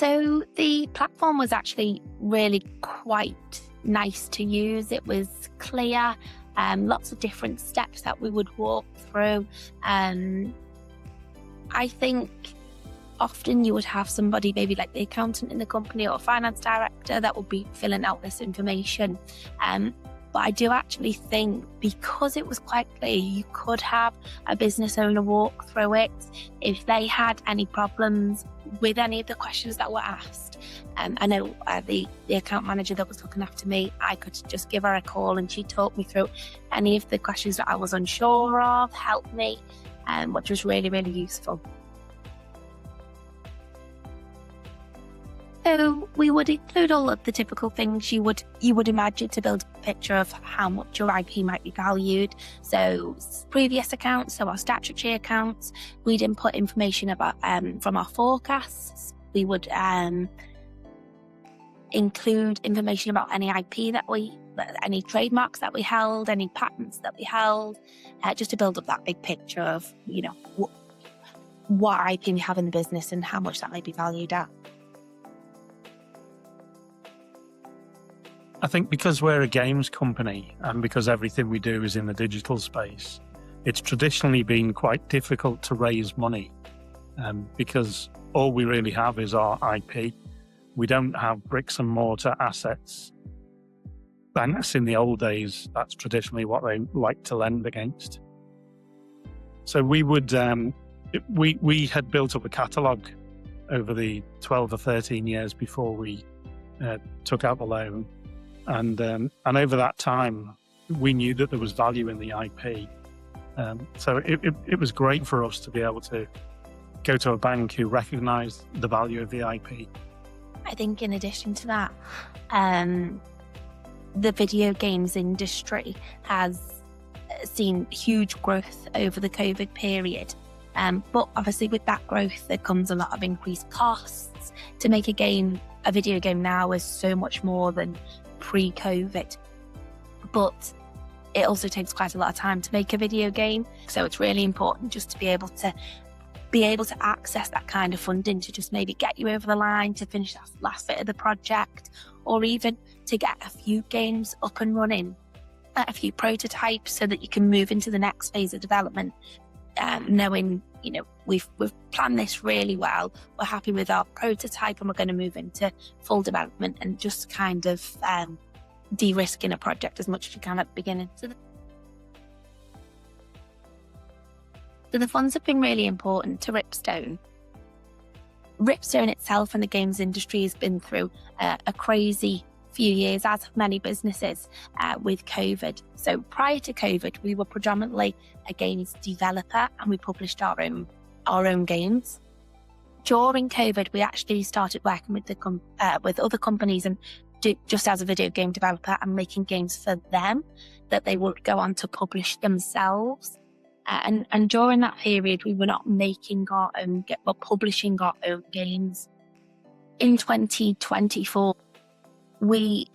So the platform was actually really quite nice to use. It was clear, lots of different steps that we would walk through. I think often you would have somebody, maybe like the accountant in the company or a finance director, that would be filling out this information. But I do actually think because it was quite clear, you could have a business owner walk through it if they had any problems with any of the questions that were asked. I know the account manager that was looking after me, I could just give her a call and she'd talk me through any of the questions that I was unsure of, help me, which was really, really useful. So we would include all of the typical things you would imagine to build a picture of how much your IP might be valued. So previous accounts, so our statutory accounts, we'd input information about from our forecasts. We would include information about any IP any trademarks that we held, any patents that we held, just to build up that big picture of, what IP we have in the business and how much that might be valued at. I think because we're a games company and because everything we do is in the digital space, it's traditionally been quite difficult to raise money because all we really have is our IP. We don't have bricks and mortar assets. Banks in the old days, that's traditionally what they like to lend against. So we would, we had built up a catalogue over the 12 or 13 years before we took out the loan. And over that time, we knew that there was value in the IP. So it was great for us to be able to go to a bank who recognised the value of the IP. I think in addition to that, the video games industry has seen huge growth over the COVID period. But obviously with that growth, there comes a lot of increased costs. To make a video game now is so much more than pre-COVID, but it also takes quite a lot of time to make a video game. So it's really important just to be able to access that kind of funding to just maybe get you over the line to finish that last bit of the project, or even to get a few games up and running, a few prototypes so that you can move into the next phase of development, knowing, we've planned this really well, we're happy with our prototype and we're going to move into full development, and just kind of de-risking a project as much as you can at the beginning. So the funds have been really important to Ripstone. Ripstone itself and the games industry has been through a crazy few years, as have many businesses, with COVID. So prior to COVID, we were predominantly a games developer and we published our own games. During COVID, we actually started working with other companies and just as a video game developer and making games for them that they would go on to publish themselves. And during that period, we were not making our own, but publishing our own games. In 2024, we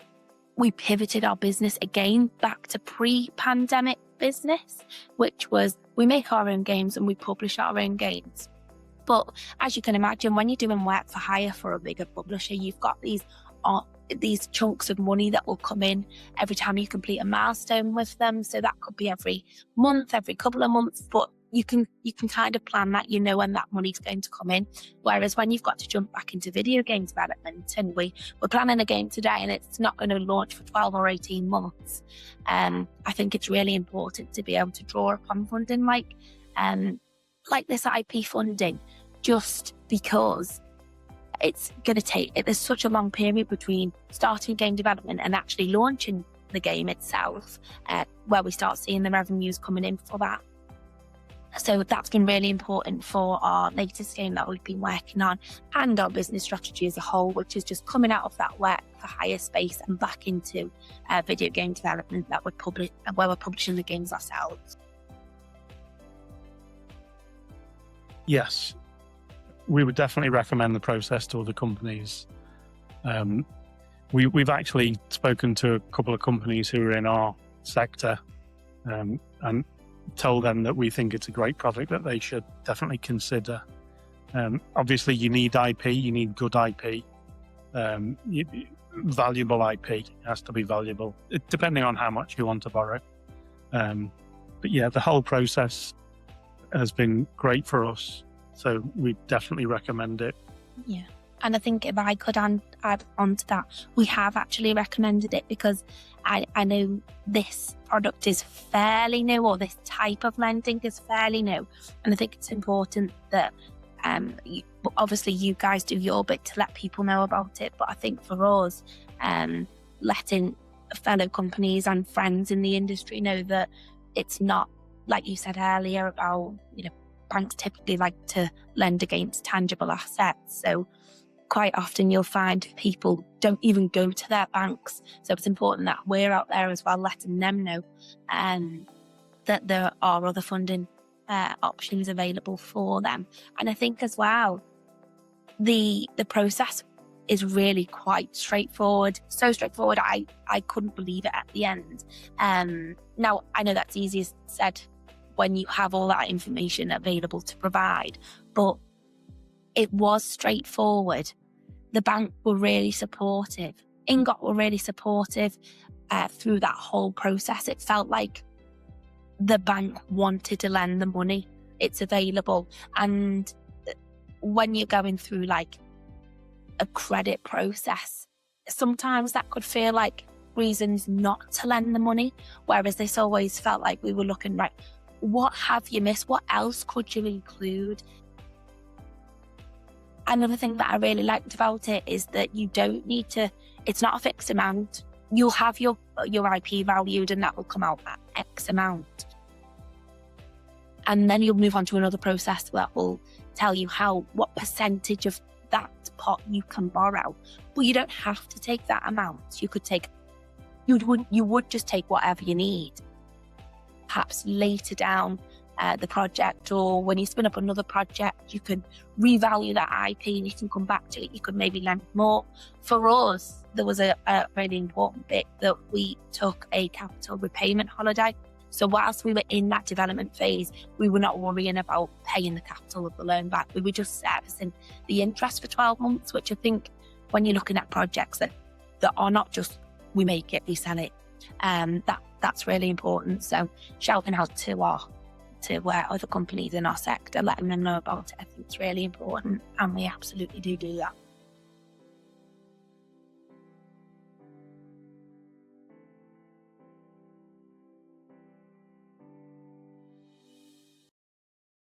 pivoted our business again back to pre-pandemic business, which was we make our own games and we publish our own games. But as you can imagine, when you're doing work for hire for a bigger publisher, you've got these chunks of money that will come in every time you complete a milestone with them. So that could be every month, every couple of months, but you can kind of plan that, when that money's going to come in. Whereas when you've got to jump back into video game development and we're planning a game today and it's not going to launch for 12 or 18 months, I think it's really important to be able to draw upon funding like this IP funding, just because it's going to there's such a long period between starting game development and actually launching the game itself, where we start seeing the revenues coming in for that. So that's been really important for our latest game that we've been working on, and our business strategy as a whole, which is just coming out of that work for hire space and back into video game development where we're publishing the games ourselves. Yes, we would definitely recommend the process to other companies. We've actually spoken to a couple of companies who are in our sector and told them that we think it's a great product that they should definitely consider. Obviously, you need IP, you need good IP, valuable IP. It has to be valuable, depending on how much you want to borrow. But yeah, the whole process has been great for us. So we definitely recommend it. Yeah. And I think if I could add on to that, we have actually recommended it because I know this product is fairly new, or this type of lending is fairly new. And I think it's important that obviously you guys do your bit to let people know about it. But I think for us, letting fellow companies and friends in the industry know that it's not, like you said earlier, about, banks typically like to lend against tangible assets. So quite often you'll find people don't even go to their banks. So it's important that we're out there as well, letting them know that there are other funding options available for them. And I think as well, the process is really quite straightforward. So straightforward, I couldn't believe it at the end. Now, I know that's easier said when you have all that information available to provide, but it was straightforward. The bank were really supportive. Inngot were really supportive through that whole process. It felt like the bank wanted to lend the money. It's available. And when you're going through like a credit process, sometimes that could feel like reasons not to lend the money. Whereas this always felt like we were looking, right, what have you missed? What else could you include? Another thing that I really liked about it is that you don't need to, it's not a fixed amount. You'll have your IP valued and that will come out at X amount. And then you'll move on to another process that will tell you what percentage of that pot you can borrow. But you don't have to take that amount. You would just take whatever you need. Perhaps later down the project, or when you spin up another project, you can revalue that IP and you can come back to it. You could maybe lend more. For us, there was a really important bit that we took a capital repayment holiday. So whilst we were in that development phase, we were not worrying about paying the capital of the loan back. We were just servicing the interest for 12 months, which I think when you're looking at projects that are not just we make it, we sell it, that's really important. So shouting out to other companies in our sector, letting them know about it, I think it's really important, and we absolutely do that.